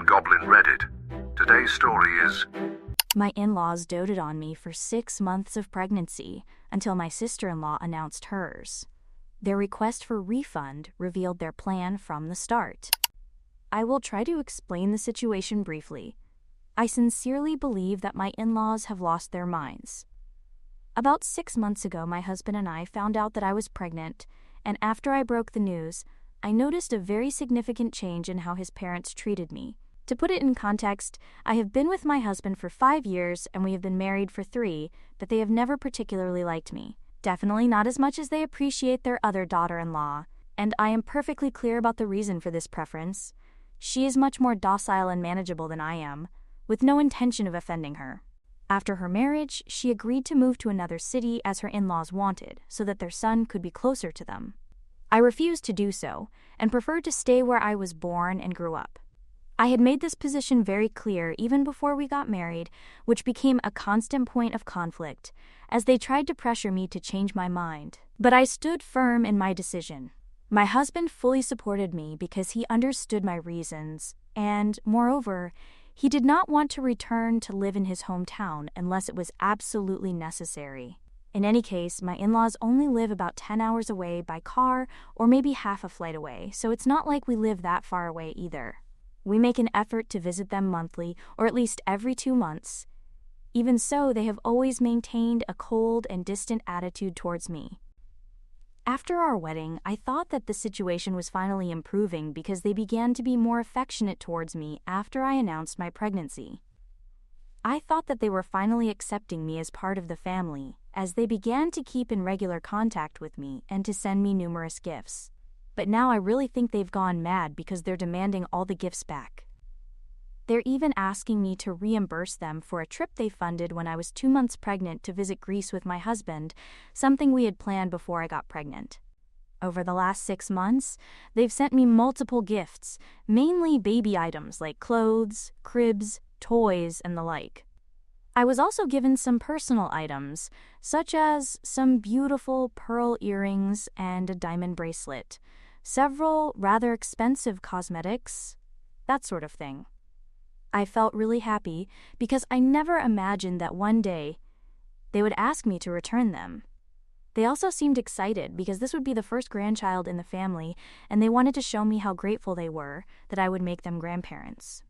on Goblin Reddit. Today's story is... My in-laws doted on me for 6 months of pregnancy until my sister-in-law announced hers. Their request for refund revealed their plan from the start. I will try to explain the situation briefly. I sincerely believe that my in-laws have lost their minds. About 6 months ago, my husband and I found out that I was pregnant, and after I broke the news, I noticed a very significant change in how his parents treated me. To put it in context, I have been with my husband for 5 years and we have been married for 3, but they have never particularly liked me. Definitely not as much as they appreciate their other daughter-in-law, and I am perfectly clear about the reason for this preference. She is much more docile and manageable than I am, with no intention of offending her. After her marriage, she agreed to move to another city as her in-laws wanted, so that their son could be closer to them. I refused to do so, and preferred to stay where I was born and grew up. I had made this position very clear even before we got married, which became a constant point of conflict, as they tried to pressure me to change my mind. But I stood firm in my decision. My husband fully supported me because he understood my reasons, and, moreover, he did not want to return to live in his hometown unless it was absolutely necessary. In any case, my in-laws only live about 10 hours away by car or maybe half a flight away, so it's not like we live that far away either. We make an effort to visit them monthly or at least every 2 months. Even so, they have always maintained a cold and distant attitude towards me. After our wedding, I thought that the situation was finally improving because they began to be more affectionate towards me after I announced my pregnancy. I thought that they were finally accepting me as part of the family, as they began to keep in regular contact with me and to send me numerous gifts. But now I really think they've gone mad because they're demanding all the gifts back. They're even asking me to reimburse them for a trip they funded when I was 2 months pregnant to visit Greece with my husband, something we had planned before I got pregnant. Over the last 6 months, they've sent me multiple gifts, mainly baby items like clothes, cribs, toys, and the like. I was also given some personal items, such as some beautiful pearl earrings and a diamond bracelet, several rather expensive cosmetics, that sort of thing. I felt really happy because I never imagined that one day they would ask me to return them. They also seemed excited because this would be the first grandchild in the family, and they wanted to show me how grateful they were that I would make them grandparents.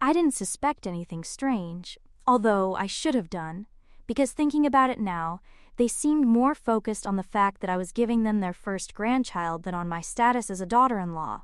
I didn't suspect anything strange, although I should have done, because thinking about it now, they seemed more focused on the fact that I was giving them their first grandchild than on my status as a daughter-in-law.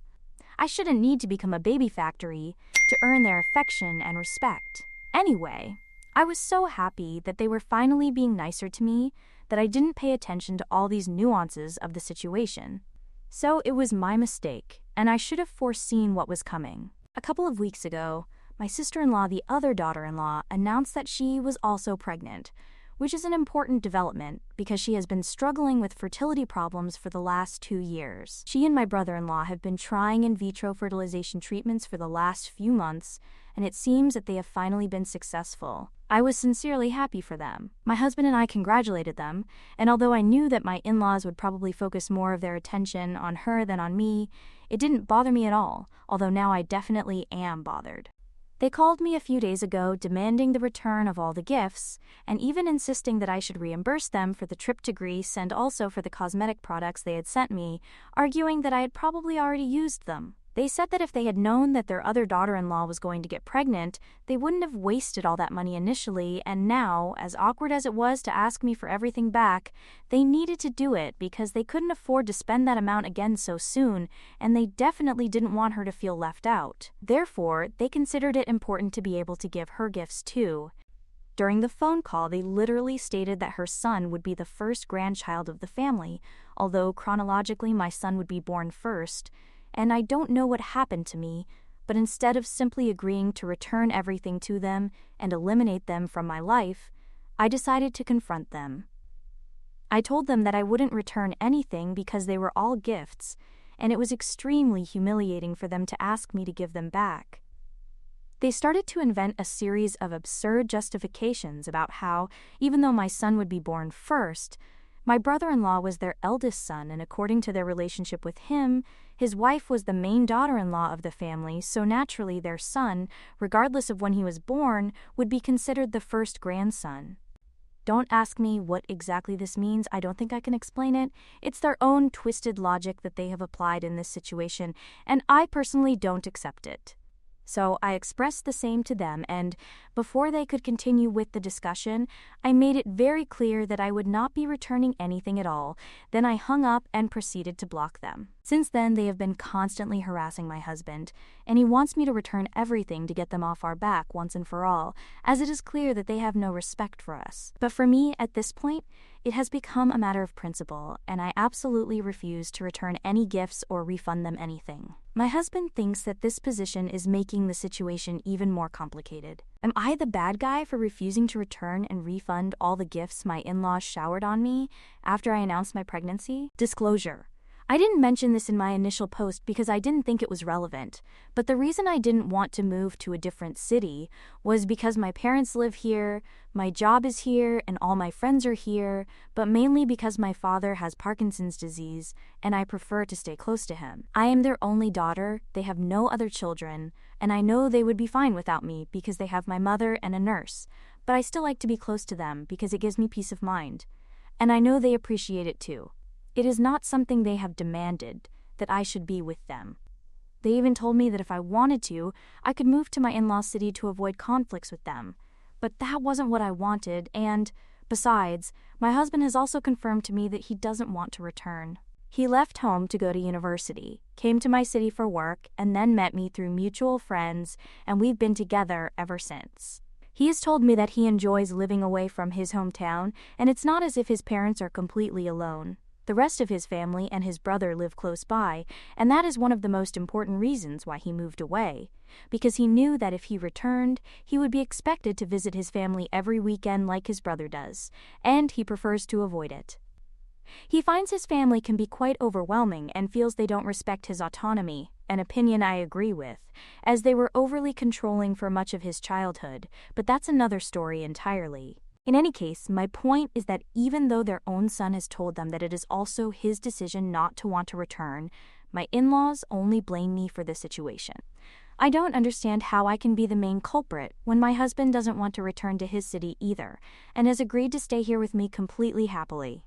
I shouldn't need to become a baby factory to earn their affection and respect. Anyway, I was so happy that they were finally being nicer to me that I didn't pay attention to all these nuances of the situation. So it was my mistake, and I should have foreseen what was coming. A couple of weeks ago, my sister-in-law, the other daughter-in-law, announced that she was also pregnant, which is an important development because she has been struggling with fertility problems for the last 2 years. She and my brother-in-law have been trying in vitro fertilization treatments for the last few months, and it seems that they have finally been successful. I was sincerely happy for them. My husband and I congratulated them, and although I knew that my in-laws would probably focus more of their attention on her than on me, it didn't bother me at all, although now I definitely am bothered. They called me a few days ago demanding the return of all the gifts, and even insisting that I should reimburse them for the trip to Greece and also for the cosmetic products they had sent me, arguing that I had probably already used them. They said that if they had known that their other daughter-in-law was going to get pregnant, they wouldn't have wasted all that money initially, and now, as awkward as it was to ask me for everything back, they needed to do it because they couldn't afford to spend that amount again so soon, and they definitely didn't want her to feel left out. Therefore, they considered it important to be able to give her gifts too. During the phone call, they literally stated that her son would be the first grandchild of the family, although chronologically my son would be born first, and I don't know what happened to me, but instead of simply agreeing to return everything to them and eliminate them from my life, I decided to confront them. I told them that I wouldn't return anything because they were all gifts, and it was extremely humiliating for them to ask me to give them back. They started to invent a series of absurd justifications about how, even though my son would be born first, My brother-in-law was their eldest son, and according to their relationship with him, his wife was the main daughter-in-law of the family, so naturally their son, regardless of when he was born, would be considered the first grandson. Don't ask me what exactly this means. I don't think I can explain it. It's their own twisted logic that they have applied in this situation, and I personally don't accept it. So I expressed the same to them, and before they could continue with the discussion, I made it very clear that I would not be returning anything at all. Then I hung up and proceeded to block them. Since then, they have been constantly harassing my husband, and he wants me to return everything to get them off our back once and for all, as it is clear that they have no respect for us. But for me, at this point, it has become a matter of principle, and I absolutely refuse to return any gifts or refund them anything. My husband thinks that this position is making the situation even more complicated. Am I the bad guy for refusing to return and refund all the gifts my in-laws showered on me after I announced my pregnancy? Disclosure. I didn't mention this in my initial post because I didn't think it was relevant, but the reason I didn't want to move to a different city was because my parents live here, my job is here, and all my friends are here, but mainly because my father has Parkinson's disease, and I prefer to stay close to him. I am their only daughter, they have no other children, and I know they would be fine without me because they have my mother and a nurse, but I still like to be close to them because it gives me peace of mind. And I know they appreciate it too. It is not something they have demanded, that I should be with them. They even told me that if I wanted to, I could move to my in-laws' city to avoid conflicts with them. But that wasn't what I wanted, and, besides, my husband has also confirmed to me that he doesn't want to return. He left home to go to university, came to my city for work, and then met me through mutual friends, and we've been together ever since. He has told me that he enjoys living away from his hometown, and it's not as if his parents are completely alone. The rest of his family and his brother live close by, and that is one of the most important reasons why he moved away, because he knew that if he returned, he would be expected to visit his family every weekend like his brother does, and he prefers to avoid it. He finds his family can be quite overwhelming and feels they don't respect his autonomy, an opinion I agree with, as they were overly controlling for much of his childhood, but that's another story entirely. In any case, my point is that even though their own son has told them that it is also his decision not to want to return, my in-laws only blame me for this situation. I don't understand how I can be the main culprit when my husband doesn't want to return to his city either, and has agreed to stay here with me completely happily.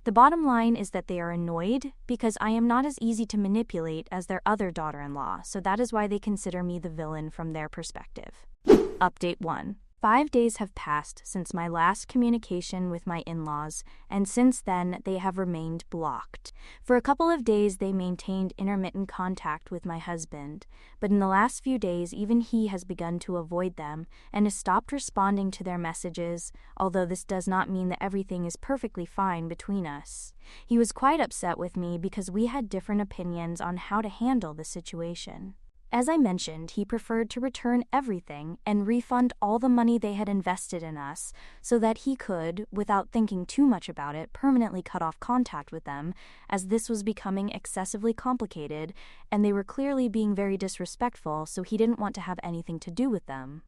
The bottom line is that they are annoyed because I am not as easy to manipulate as their other daughter-in-law, so that is why they consider me the villain from their perspective. Update 1. 5 days have passed since my last communication with my in-laws, and since then they have remained blocked. For a couple of days they maintained intermittent contact with my husband, but in the last few days even he has begun to avoid them and has stopped responding to their messages, although this does not mean that everything is perfectly fine between us. He was quite upset with me because we had different opinions on how to handle the situation. As I mentioned, he preferred to return everything and refund all the money they had invested in us so that he could, without thinking too much about it, permanently cut off contact with them, as this was becoming excessively complicated and they were clearly being very disrespectful, so he didn't want to have anything to do with them.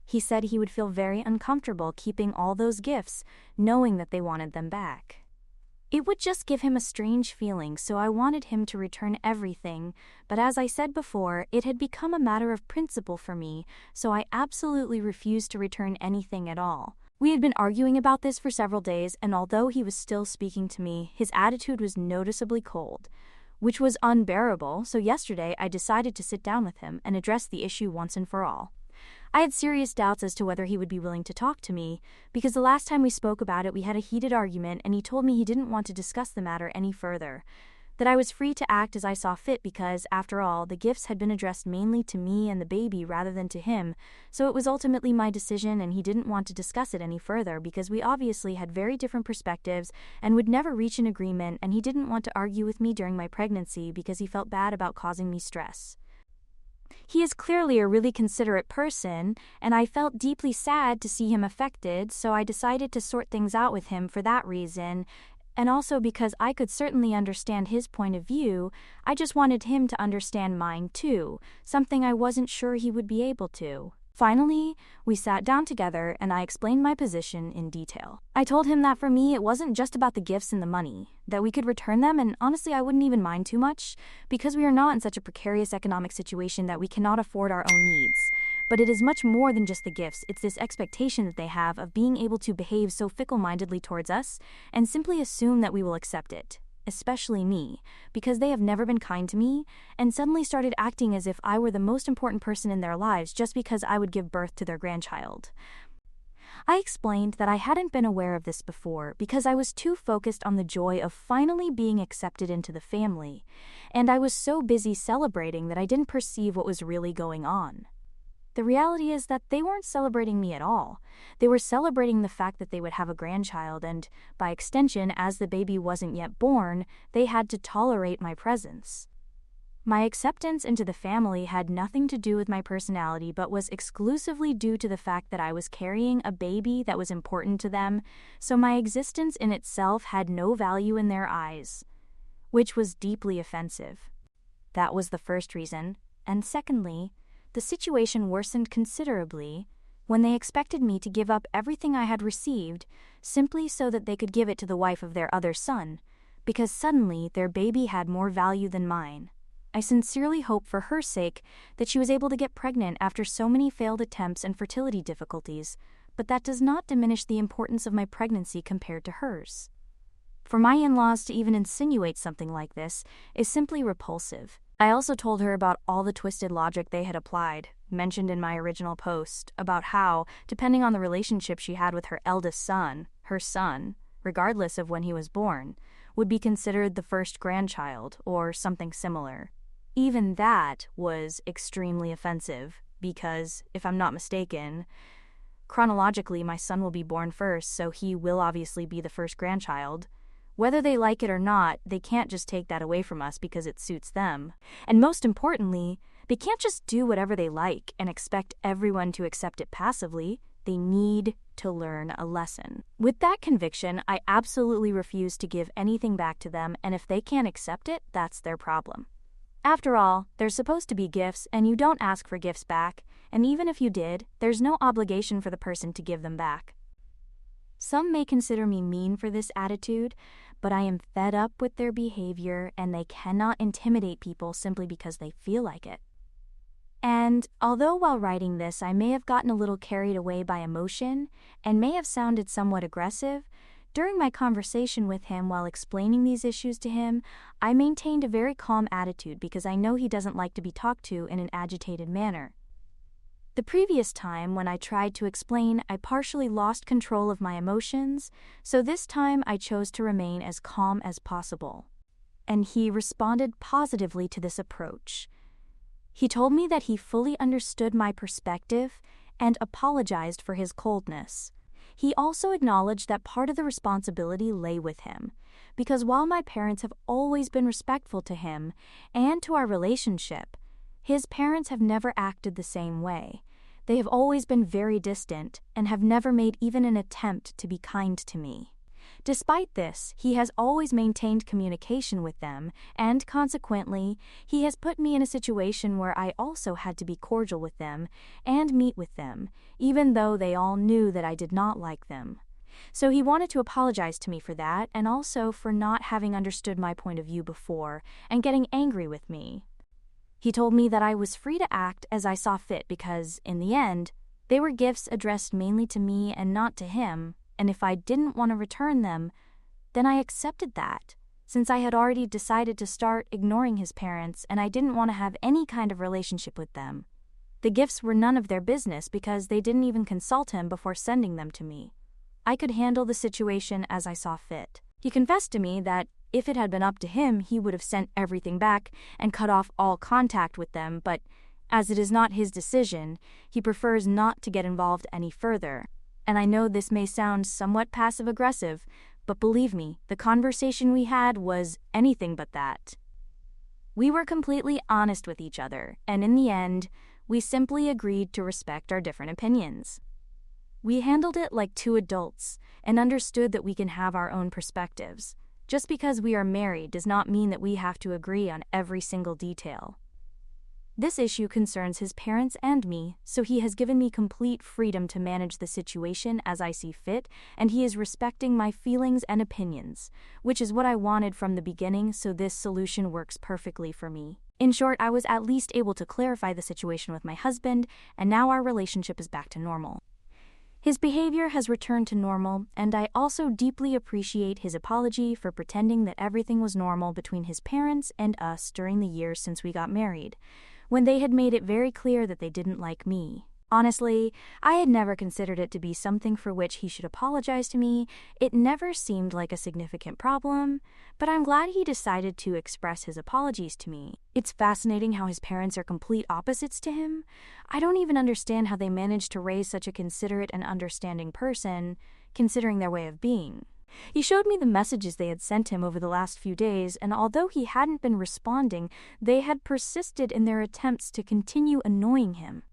He said he would feel very uncomfortable keeping all those gifts, knowing that they wanted them back. It would just give him a strange feeling, so I wanted him to return everything, but as I said before, it had become a matter of principle for me, so I absolutely refused to return anything at all. We had been arguing about this for several days, and although he was still speaking to me, his attitude was noticeably cold, which was unbearable, so yesterday I decided to sit down with him and address the issue once and for all. I had serious doubts as to whether he would be willing to talk to me, because the last time we spoke about it we had a heated argument and he told me he didn't want to discuss the matter any further, that I was free to act as I saw fit because, after all, the gifts had been addressed mainly to me and the baby rather than to him, so it was ultimately my decision and he didn't want to discuss it any further because we obviously had very different perspectives and would never reach an agreement, and he didn't want to argue with me during my pregnancy because he felt bad about causing me stress. He is clearly a really considerate person, and I felt deeply sad to see him affected, so I decided to sort things out with him for that reason, and also because I could certainly understand his point of view. I just wanted him to understand mine too, something I wasn't sure he would be able to. Finally, we sat down together and I explained my position in detail. I told him that for me, it wasn't just about the gifts and the money, that we could return them, and honestly, I wouldn't even mind too much, because we are not in such a precarious economic situation that we cannot afford our own needs. But it is much more than just the gifts. It's this expectation that they have of being able to behave so fickle-mindedly towards us and simply assume that we will accept it. Especially me, because they have never been kind to me, and suddenly started acting as if I were the most important person in their lives just because I would give birth to their grandchild. I explained that I hadn't been aware of this before because I was too focused on the joy of finally being accepted into the family, and I was so busy celebrating that I didn't perceive what was really going on. The reality is that they weren't celebrating me at all. They were celebrating the fact that they would have a grandchild, and, by extension, as the baby wasn't yet born, they had to tolerate my presence. My acceptance into the family had nothing to do with my personality, but was exclusively due to the fact that I was carrying a baby that was important to them, so my existence in itself had no value in their eyes, which was deeply offensive. That was the first reason, and secondly, the situation worsened considerably when they expected me to give up everything I had received simply so that they could give it to the wife of their other son, because suddenly their baby had more value than mine. I sincerely hope for her sake that she was able to get pregnant after so many failed attempts and fertility difficulties, but that does not diminish the importance of my pregnancy compared to hers. For my in-laws to even insinuate something like this is simply repulsive. I also told her about all the twisted logic they had applied, mentioned in my original post, about how, depending on the relationship she had with her eldest son, her son, regardless of when he was born, would be considered the first grandchild, or something similar. Even that was extremely offensive, because, if I'm not mistaken, chronologically my son will be born first, so he will obviously be the first grandchild. Whether they like it or not, they can't just take that away from us because it suits them. And most importantly, they can't just do whatever they like and expect everyone to accept it passively. They need to learn a lesson. With that conviction, I absolutely refuse to give anything back to them, and if they can't accept it, that's their problem. After all, they're supposed to be gifts, and you don't ask for gifts back, and even if you did, there's no obligation for the person to give them back. Some may consider me mean for this attitude, but I am fed up with their behavior, and they cannot intimidate people simply because they feel like it. And although while writing this I may have gotten a little carried away by emotion and may have sounded somewhat aggressive, during my conversation with him while explaining these issues to him, I maintained a very calm attitude because I know he doesn't like to be talked to in an agitated manner. The previous time when I tried to explain, I partially lost control of my emotions, so this time I chose to remain as calm as possible. And he responded positively to this approach. He told me that he fully understood my perspective and apologized for his coldness. He also acknowledged that part of the responsibility lay with him, because while my parents have always been respectful to him and to our relationship, his parents have never acted the same way. They have always been very distant and have never made even an attempt to be kind to me. Despite this, he has always maintained communication with them, and consequently, he has put me in a situation where I also had to be cordial with them and meet with them, even though they all knew that I did not like them. So he wanted to apologize to me for that, and also for not having understood my point of view before and getting angry with me. He told me that I was free to act as I saw fit because, in the end, they were gifts addressed mainly to me and not to him, and if I didn't want to return them, then I accepted that, since I had already decided to start ignoring his parents and I didn't want to have any kind of relationship with them. The gifts were none of their business because they didn't even consult him before sending them to me. I could handle the situation as I saw fit. He confessed to me that if it had been up to him, he would have sent everything back and cut off all contact with them, but as it is not his decision, he prefers not to get involved any further. And I know this may sound somewhat passive-aggressive, but believe me, the conversation we had was anything but that. We were completely honest with each other, and in the end, we simply agreed to respect our different opinions. We handled it like two adults and understood that we can have our own perspectives. Just because we are married does not mean that we have to agree on every single detail. This issue concerns his parents and me, so he has given me complete freedom to manage the situation as I see fit, and he is respecting my feelings and opinions, which is what I wanted from the beginning, so this solution works perfectly for me. In short, I was at least able to clarify the situation with my husband, and now our relationship is back to normal. His behavior has returned to normal, and I also deeply appreciate his apology for pretending that everything was normal between his parents and us during the years since we got married, when they had made it very clear that they didn't like me. Honestly, I had never considered it to be something for which he should apologize to me. It never seemed like a significant problem, but I'm glad he decided to express his apologies to me. It's fascinating how his parents are complete opposites to him. I don't even understand how they managed to raise such a considerate and understanding person, considering their way of being. He showed me the messages they had sent him over the last few days, and although he hadn't been responding, they had persisted in their attempts to continue annoying him.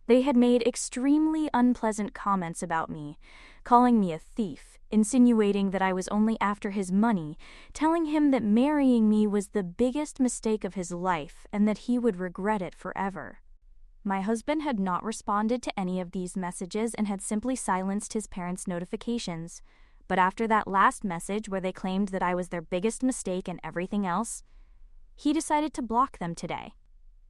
They had made extremely unpleasant comments about me, calling me a thief, insinuating that I was only after his money, telling him that marrying me was the biggest mistake of his life and that he would regret it forever. My husband had not responded to any of these messages and had simply silenced his parents' notifications. But after that last message where they claimed that I was their biggest mistake and everything else, he decided to block them today.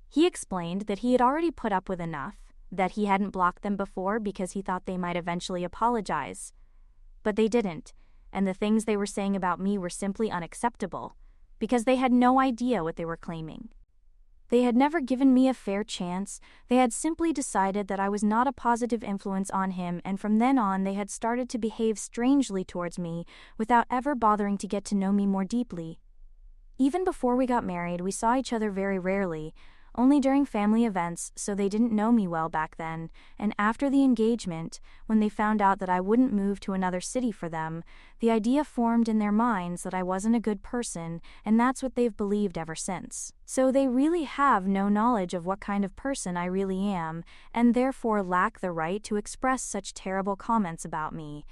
He explained that he had already put up with enough, that he hadn't blocked them before because he thought they might eventually apologize. But they didn't, and the things they were saying about me were simply unacceptable, because they had no idea what they were claiming. They had never given me a fair chance. They had simply decided that I was not a positive influence on him, and from then on they had started to behave strangely towards me without ever bothering to get to know me more deeply. Even before we got married, we saw each other very rarely, only during family events, so they didn't know me well back then, and after the engagement, when they found out that I wouldn't move to another city for them, the idea formed in their minds that I wasn't a good person, and that's what they've believed ever since. So they really have no knowledge of what kind of person I really am, and therefore lack the right to express such terrible comments about me.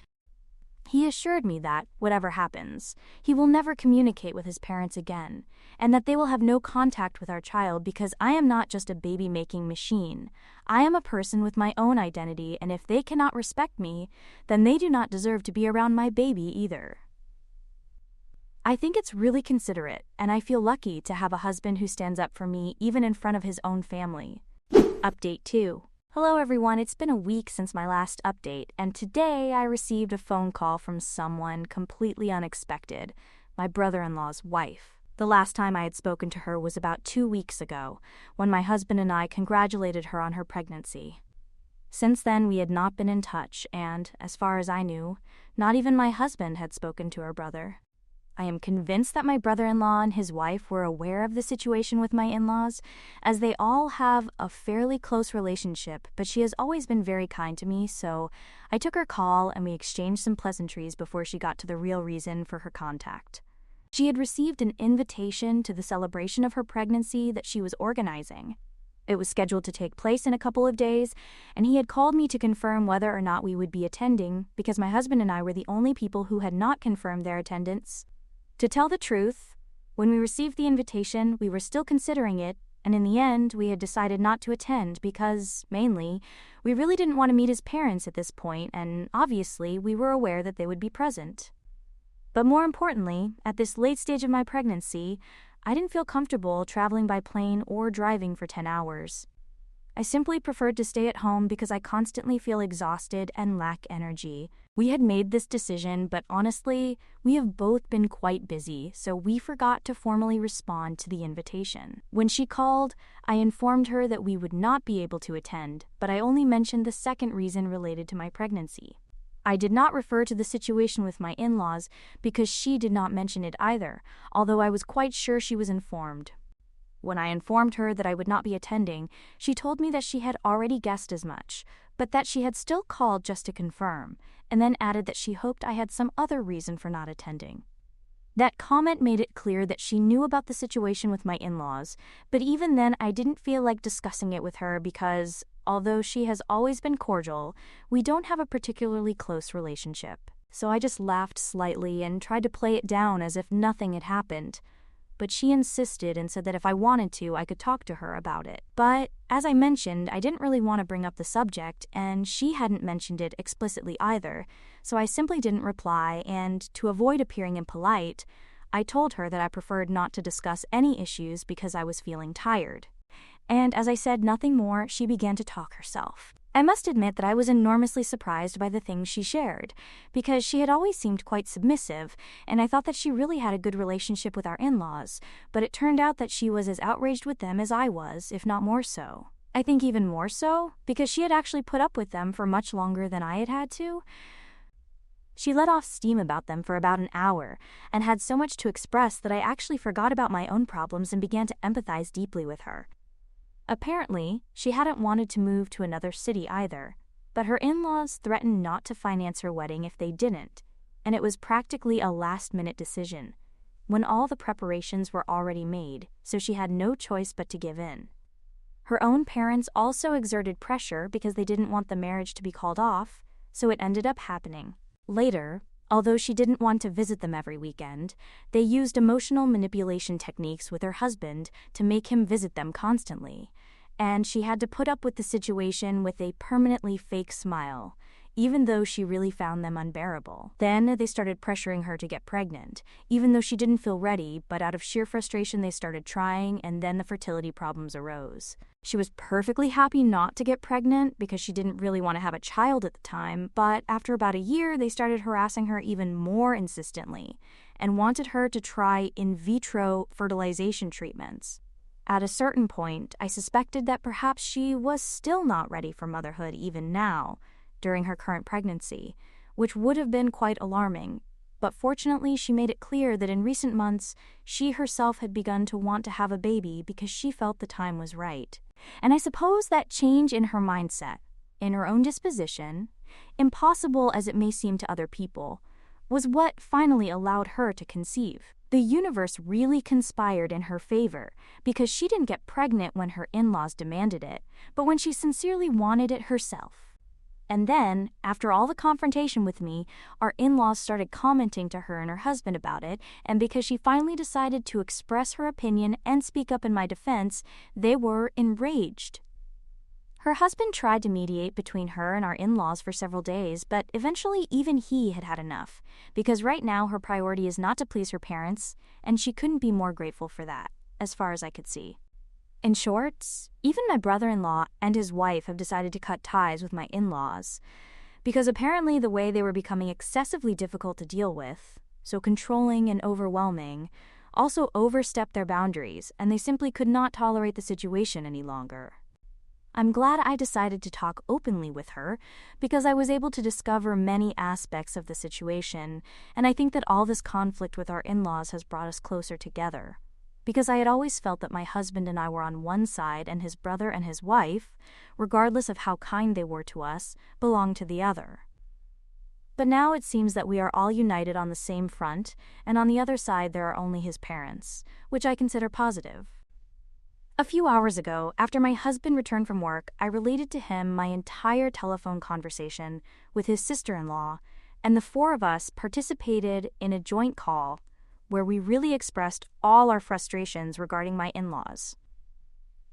He assured me that, whatever happens, he will never communicate with his parents again, and that they will have no contact with our child because I am not just a baby-making machine. I am a person with my own identity, and if they cannot respect me, then they do not deserve to be around my baby either. I think it's really considerate, and I feel lucky to have a husband who stands up for me even in front of his own family. Update 2. Hello everyone, it's been a week since my last update, and today I received a phone call from someone completely unexpected, my brother-in-law's wife. The last time I had spoken to her was about 2 weeks ago, when my husband and I congratulated her on her pregnancy. Since then, we had not been in touch, and, as far as I knew, not even my husband had spoken to her brother. I am convinced that my brother-in-law and his wife were aware of the situation with my in-laws, as they all have a fairly close relationship, but she has always been very kind to me, so I took her call and we exchanged some pleasantries before she got to the real reason for her contact. She had received an invitation to the celebration of her pregnancy that she was organizing. It was scheduled to take place in a couple of days, and he had called me to confirm whether or not we would be attending, because my husband and I were the only people who had not confirmed their attendance. To tell the truth, when we received the invitation, we were still considering it, and in the end, we had decided not to attend because, mainly, we really didn't want to meet his parents at this point, and obviously, we were aware that they would be present. But more importantly, at this late stage of my pregnancy, I didn't feel comfortable traveling by plane or driving for 10 hours. I simply preferred to stay at home because I constantly feel exhausted and lack energy. We had made this decision, but honestly, we have both been quite busy, so we forgot to formally respond to the invitation. When she called, I informed her that we would not be able to attend, but I only mentioned the second reason related to my pregnancy. I did not refer to the situation with my in-laws because she did not mention it either, although I was quite sure she was informed. When I informed her that I would not be attending, she told me that she had already guessed as much, but that she had still called just to confirm, and then added that she hoped I had some other reason for not attending. That comment made it clear that she knew about the situation with my in-laws, but even then I didn't feel like discussing it with her because, although she has always been cordial, we don't have a particularly close relationship. So I just laughed slightly and tried to play it down as if nothing had happened. but she insisted and said that if I wanted to, I could talk to her about it. But, as I mentioned, I didn't really want to bring up the subject, and she hadn't mentioned it explicitly either, so I simply didn't reply, and to avoid appearing impolite, I told her that I preferred not to discuss any issues because I was feeling tired. And as I said nothing more, she began to talk herself. I must admit that I was enormously surprised by the things she shared, because she had always seemed quite submissive, and I thought that she really had a good relationship with our in-laws, but it turned out that she was as outraged with them as I was, if not more so. I think even more so, because she had actually put up with them for much longer than I had had to. She let off steam about them for about an hour, and had so much to express that I actually forgot about my own problems and began to empathize deeply with her. Apparently, she hadn't wanted to move to another city either, but her in-laws threatened not to finance her wedding if they didn't, and it was practically a last-minute decision, when all the preparations were already made, so she had no choice but to give in. Her own parents also exerted pressure because they didn't want the marriage to be called off, so it ended up happening. Later, although she didn't want to visit them every weekend, they used emotional manipulation techniques with her husband to make him visit them constantly, and she had to put up with the situation with a permanently fake smile, even though she really found them unbearable. Then they started pressuring her to get pregnant, even though she didn't feel ready, but out of sheer frustration they started trying, and then the fertility problems arose. She was perfectly happy not to get pregnant because she didn't really want to have a child at the time, but after about a year they started harassing her even more insistently and wanted her to try in vitro fertilization treatments. At a certain point, I suspected that perhaps she was still not ready for motherhood even now, during her current pregnancy, which would have been quite alarming, but fortunately she made it clear that in recent months she herself had begun to want to have a baby because she felt the time was right. And I suppose that change in her mindset, in her own disposition, impossible as it may seem to other people, was what finally allowed her to conceive. The universe really conspired in her favor because she didn't get pregnant when her in-laws demanded it, but when she sincerely wanted it herself. And then, after all the confrontation with me, our in-laws started commenting to her and her husband about it, and because she finally decided to express her opinion and speak up in my defense, they were enraged. Her husband tried to mediate between her and our in-laws for several days, but eventually even he had had enough, because right now her priority is not to please her parents, and she couldn't be more grateful for that, as far as I could see. In short, even my brother-in-law and his wife have decided to cut ties with my in-laws, because apparently the way they were becoming excessively difficult to deal with, so controlling and overwhelming, also overstepped their boundaries, and they simply could not tolerate the situation any longer. I'm glad I decided to talk openly with her, because I was able to discover many aspects of the situation, and I think that all this conflict with our in-laws has brought us closer together. Because I had always felt that my husband and I were on one side and his brother and his wife, regardless of how kind they were to us, belonged to the other. But now it seems that we are all united on the same front, and on the other side there are only his parents, which I consider positive. A few hours ago, after my husband returned from work, I related to him my entire telephone conversation with his sister-in-law, and the four of us participated in a joint call where we really expressed all our frustrations regarding my in-laws.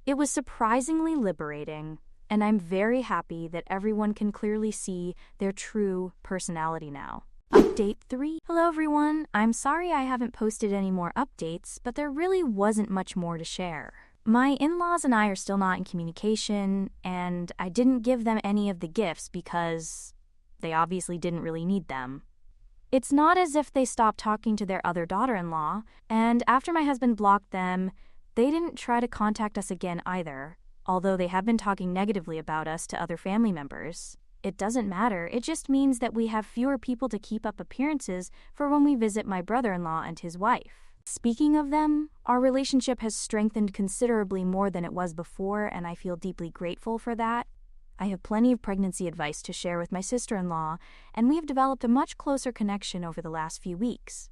It was surprisingly liberating, and I'm very happy that everyone can clearly see their true personality now. Update 3. Hello everyone, I'm sorry I haven't posted any more updates, but there really wasn't much more to share. My in-laws and I are still not in communication, and I didn't give them any of the gifts because they obviously didn't really need them. It's not as if they stopped talking to their other daughter-in-law, and after my husband blocked them, they didn't try to contact us again either, although they have been talking negatively about us to other family members. It doesn't matter, it just means that we have fewer people to keep up appearances for when we visit my brother-in-law and his wife. Speaking of them, our relationship has strengthened considerably more than it was before, and I feel deeply grateful for that. I have plenty of pregnancy advice to share with my sister-in-law, and we have developed a much closer connection over the last few weeks.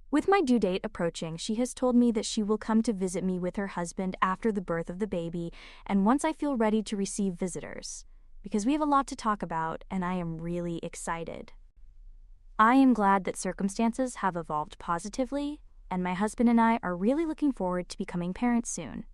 With my due date approaching, she has told me that she will come to visit me with her husband after the birth of the baby, and once I feel ready to receive visitors, because we have a lot to talk about, and I am really excited. I am glad that circumstances have evolved positively, and my husband and I are really looking forward to becoming parents soon.